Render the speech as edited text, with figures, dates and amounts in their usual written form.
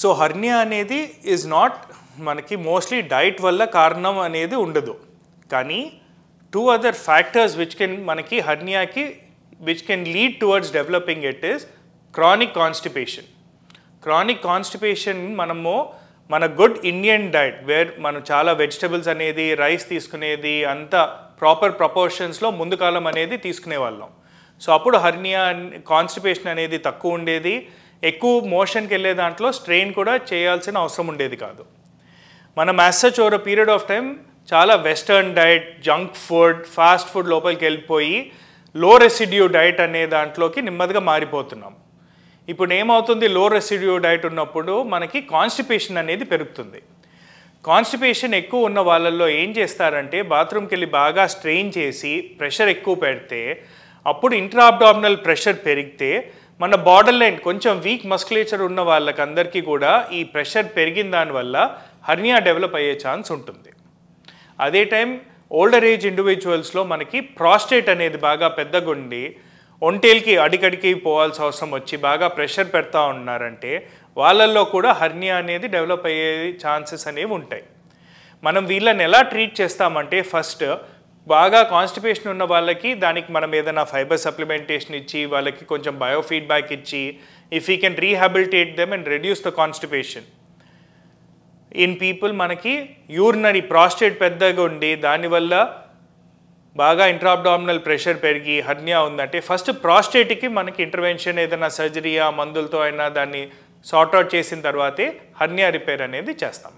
So hernia అనేది is not మనకి mostly diet వల్ల కారణం అనేది ఉండదు. కానీ 2 other factors which can మనకి హర్నియాకి which can lead towards developing it is chronic constipation. Chronic constipation మనము మన గుడ్ ఇండియన్ డైట్ వేర్ మనం చాలా వెజిటబుల్స్ అనేది రైస్ తీసుకునేది అంత ప్రాపర్ ప్రపోర్షన్స్లో ముందు కాలం అనేది తీసుకునేవాళ్ళం. సో అప్పుడు హర్నియా కాన్స్టిపేషన్ అనేది తక్కువ ఉండేది, ఎక్కువ మోషన్కి వెళ్ళే దాంట్లో స్ట్రెయిన్ కూడా చేయాల్సిన అవసరం ఉండేది కాదు. మనం as such over period of time చాలా western diet, junk food, fast food లోపలికి వెళ్ళిపోయి లో రెసిడ్యూ డైట్ అనే దాంట్లోకి నెమ్మదిగా మారిపోతున్నాం. ఇప్పుడు ఏమవుతుంది, లో రెసిడ్యూ డైట్ ఉన్నప్పుడు మనకి కాన్స్టిపేషన్ అనేది పెరుగుతుంది. కాన్స్టిపేషన్ ఎక్కువ ఉన్న వాళ్ళల్లో ఏం చేస్తారంటే బాత్రూమ్కి వెళ్ళి బాగా స్ట్రెయిన్ చేసి ప్రెషర్ ఎక్కువ పెడితే అప్పుడు ఇంట్రా అబ్డామినల్ ప్రెషర్ పెరిగితే మన బార్డర్ లైన్ కొంచెం వీక్ మస్కులేచర్ ఉన్న వాళ్ళకందరికీ కూడా ఈ ప్రెషర్ పెరిగిన దానివల్ల హర్నియా డెవలప్ అయ్యే ఛాన్స్ ఉంటుంది. అదే టైం ఓల్డర్ ఏజ్ ఇండివిజువల్స్లో మనకి ప్రాస్టేట్ అనేది బాగా పెద్దగా ఉండి ఒంటేల్కి అడిగడికి పోవాల్సిన అవసరం వచ్చి బాగా ప్రెషర్ పెడతా ఉన్నారంటే వాళ్ళల్లో కూడా హర్నియా అనేది డెవలప్ అయ్యే ఛాన్సెస్ అనేవి ఉంటాయి. మనం వీళ్ళని ఎలా ట్రీట్ చేస్తామంటే ఫస్ట్ బాగా కాన్స్టిపేషన్ ఉన్న వాళ్ళకి దానికి మనం ఏదైనా ఫైబర్ సప్లిమెంటేషన్ ఇచ్చి వాళ్ళకి కొంచెం బయోఫీడ్బ్యాక్ ఇచ్చి if you can rehabilitate them and reduce the constipation. In people మనకి యూరినరీ ప్రాస్టేట్ పెద్దగా ఉండి దానివల్ల బాగా ఇంట్రాబ్డామినల్ ప్రెషర్ పెరిగి హర్నియా ఉందంటే ఫస్ట్ ప్రాస్టేట్కి మనకి ఇంటర్వెన్షన్ ఏదైనా సర్జరీయా మందులతో అయినా దాన్ని సార్ట్అవుట్ చేసిన తర్వాతే హర్నియా రిపేర్ అనేది చేస్తాం.